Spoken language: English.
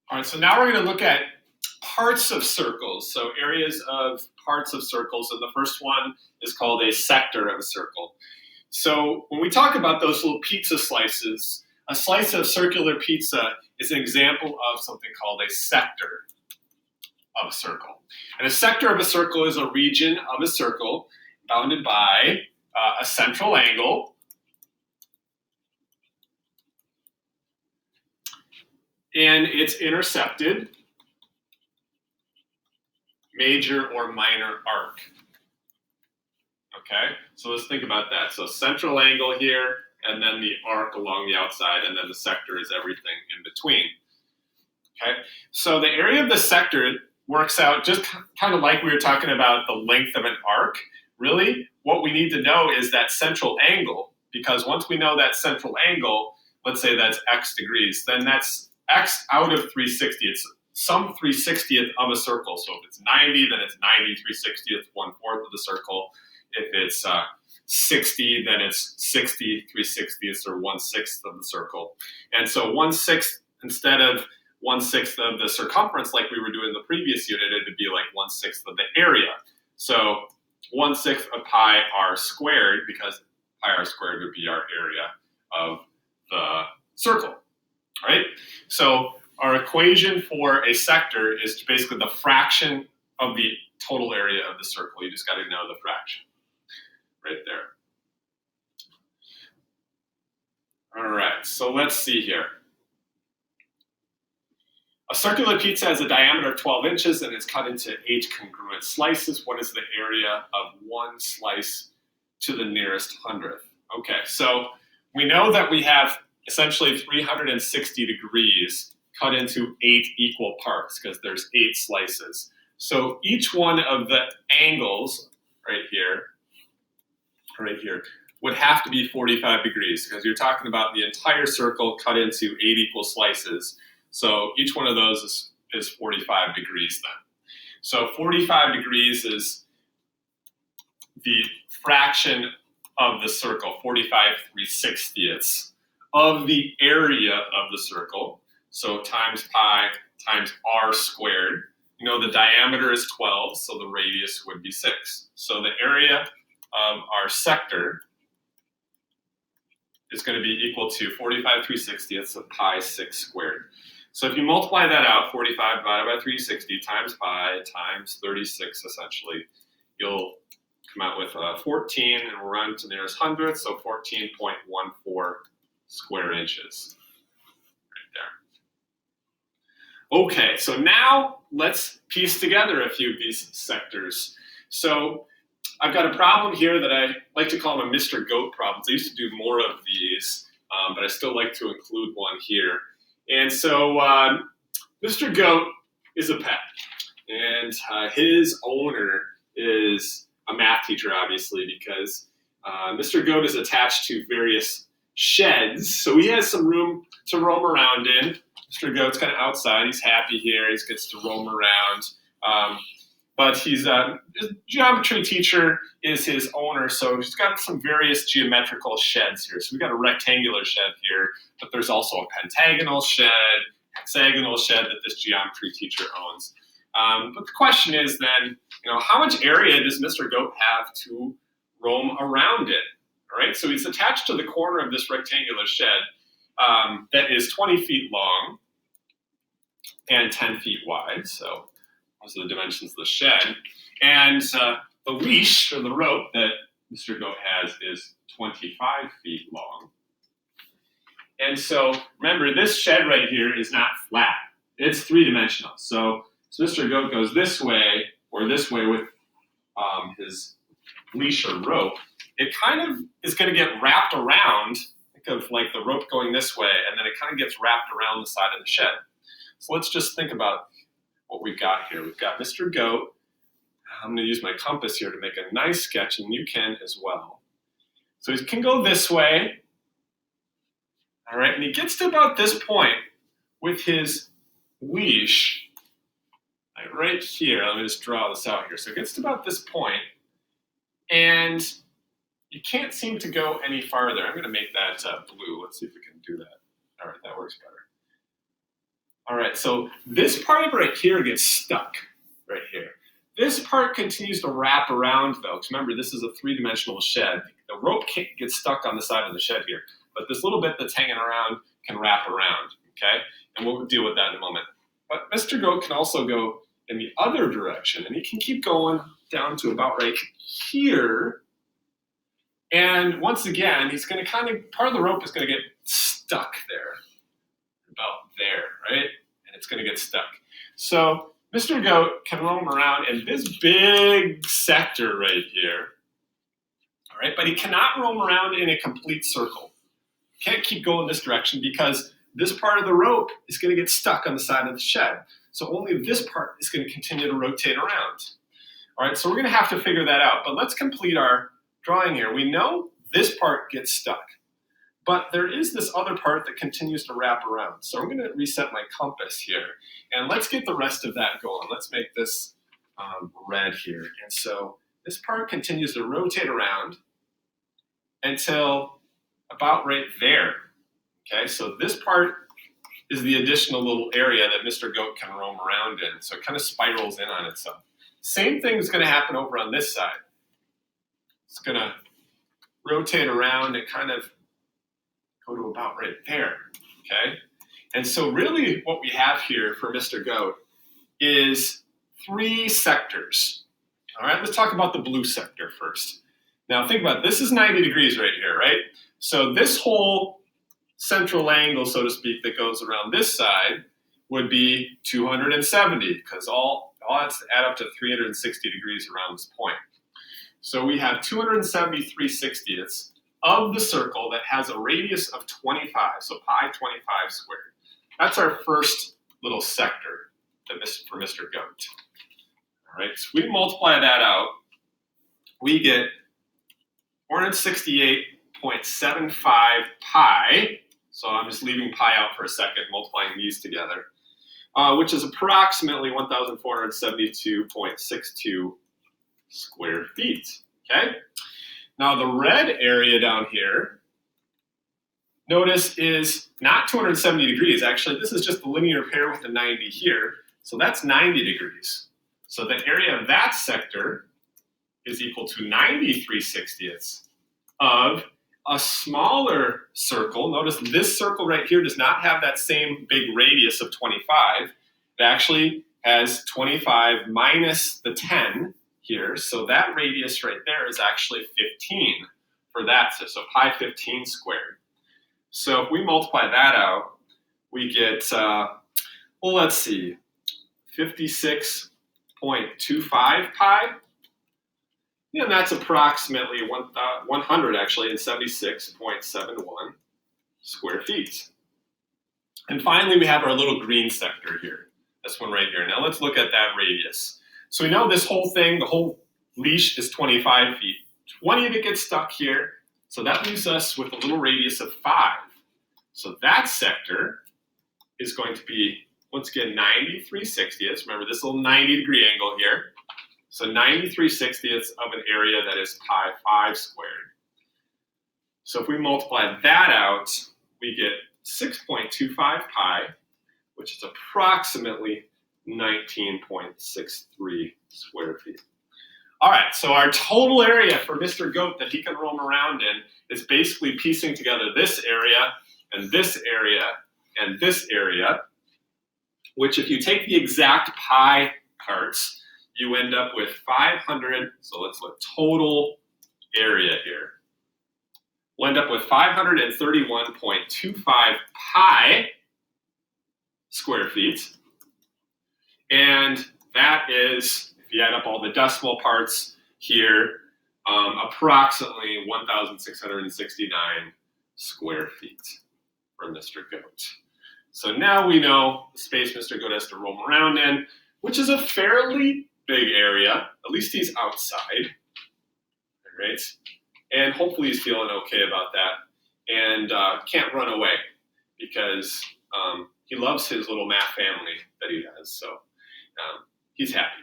All right, so now we're going to look at parts of circles, so areas of parts of circles, and the first one is called a sector of a circle. So when we talk about those little pizza slices, a slice of circular pizza is an example of something called a sector of a circle. And a sector of a circle is a region of a circle bounded by a central angle and it's intercepted major or minor arc. Okay, so let's think about that. So central angle here, and then the arc along the outside, and then the sector is everything in between. Okay, so the area of the sector works out just kind of like we were talking about the length of an arc. Really, what we need to know is that central angle, because once we know that central angle, let's say that's x degrees, then that's x out of 360. It's some 360th of a circle. So if it's 90, then it's 90 360th, 1/4 of the circle. If it's 60, then it's 60 360ths or 1/6 of the circle. And so 1/6 instead of 1/6 of the circumference like we were doing in the previous unit, it would be like 1/6 of the area. So 1/6 of pi r squared, because pi r squared would be our area of the circle. All right, so our equation for a sector is basically the fraction of the total area of the circle. You just got to know the fraction right there. All right, so let's see here. A circular pizza has a diameter of 12 inches and it's cut into 8 congruent slices. What is the area of one slice to the nearest hundredth? Okay, so we know that we have essentially 360 degrees cut into 8 equal parts because there's 8 slices. So each one of the angles right here, would have to be 45 degrees because you're talking about the entire circle cut into 8 equal slices. So each one of those is 45 degrees then. So 45 degrees is the fraction of the circle, 45 3/60ths of the area of the circle. So times pi times r squared. You know the diameter is 12, so the radius would be 6. So the area of our sector is going to be equal to 45 3/60ths of pi 6 squared. So if you multiply that out, 45 divided by 360 times pi times 36 essentially, you'll come out with 14, and we'll run to the nearest hundredth, so 14.14 square inches right there. Okay, so now let's piece together a few of these sectors. So I've got a problem here that I like to call them a Mr. Goat problems. I used to do more of these, but I still like to include one here. And so Mr. Goat is a pet, and his owner is a math teacher, obviously, because Mr. Goat is attached to various sheds, so he has some room to roam around in. Mr. Goat's kind of outside. He's happy here. He gets to roam around. But his geometry teacher is his owner, so he's got some various geometrical sheds here. So we've got a rectangular shed here, but there's also a pentagonal shed, hexagonal shed that this geometry teacher owns. But the question is then, how much area does Mr. Goat have to roam around in? All right, so he's attached to the corner of this rectangular shed that is 20 feet long and 10 feet wide. So those are the dimensions of the shed. And the leash, or the rope, that Mr. Goat has is 25 feet long. And so, remember, this shed right here is not flat. It's three-dimensional. So Mr. Goat goes this way, or this way with his leash or rope. It kind of is going to get wrapped around. Think of like the rope going this way, and then it kind of gets wrapped around the side of the shed. So let's just think about what we've got here. We've got Mr. Goat. I'm going to use my compass here to make a nice sketch, and you can as well. So he can go this way. All right, and he gets to about this point with his leash, right here. Let me just draw this out here. So it gets to about this point, and you can't seem to go any farther. I'm going to make that blue. Let's see if we can do that. All right, that works better. All right, so this part right here gets stuck right here. This part continues to wrap around though, because remember this is a three-dimensional shed. The rope can't get stuck on the side of the shed here, but this little bit that's hanging around can wrap around, okay? And we'll deal with that in a moment. But Mr. Goat can also go in the other direction, and he can keep going down to about right here. And once again, he's gonna part of the rope is gonna get stuck there, about there, right? And it's gonna get stuck. So Mr. Goat can roam around in this big sector right here, all right? But he cannot roam around in a complete circle. Can't keep going this direction because this part of the rope is gonna get stuck on the side of the shed. So only this part is gonna continue to rotate around. All right, so we're gonna have to figure that out, but let's complete our drawing here. We know this part gets stuck, but there is this other part that continues to wrap around. So I'm gonna reset my compass here, and let's get the rest of that going. Let's make this red here. And so this part continues to rotate around until about right there. Okay, so this part is the additional little area that Mr. Goat can roam around in. So it kind of spirals in on itself. Same thing is gonna happen over on this side. It's gonna rotate around and kind of go to about right there, okay? And so really what we have here for Mr. Goat is three sectors. All right, let's talk about the blue sector first. Now think about it. This is 90 degrees right here, right? So this whole central angle, so to speak, that goes around this side would be 270 because all has to add up to 360 degrees around this point. So we have 273/60ths of the circle that has a radius of 25, so pi 25 squared. That's our first little sector for Mr. Goat. All right, so we multiply that out, we get 468.75 pi, so I'm just leaving pi out for a second, multiplying these together, which is approximately 1,472.62 square feet, okay? Now the red area down here, notice is not 270 degrees. Actually, this is just the linear pair with the 90 here. So that's 90 degrees. So the area of that sector is equal to 93/60ths of a smaller circle. Notice this circle right here does not have that same big radius of 25. It actually has 25 minus the 10 here. So that radius right there is actually 15 for that. So pi 15 squared. So if we multiply that out, we get, well, let's see, 56.25 pi. And that's approximately 100 actually, and 76.71 square feet. And finally, we have our little green sector here. This one right here. Now let's look at that radius. So we know this whole thing, the whole leash is 25 feet. 20 of it gets stuck here. So that leaves us with a little radius of 5. So that sector is going to be, once again, 93/60ths. Remember this little 90-degree angle here. So 93/60ths of an area that is pi 5 squared. So if we multiply that out, we get 6.25 pi, which is approximately 19.63 square feet. All right, so our total area for Mr. Goat that he can roam around in is basically piecing together this area and this area and this area, which if you take the exact pi parts, you end up with 500, so let's look, total area here. We'll end up with 531.25 pi square feet. And that is, if you add up all the decimal parts here, approximately 1,669 square feet for Mr. Goat. So now we know the space Mr. Goat has to roam around in, which is a fairly big area. At least he's outside, all right? And hopefully he's feeling okay about that and can't run away because he loves his little math family that he has, so he's happy.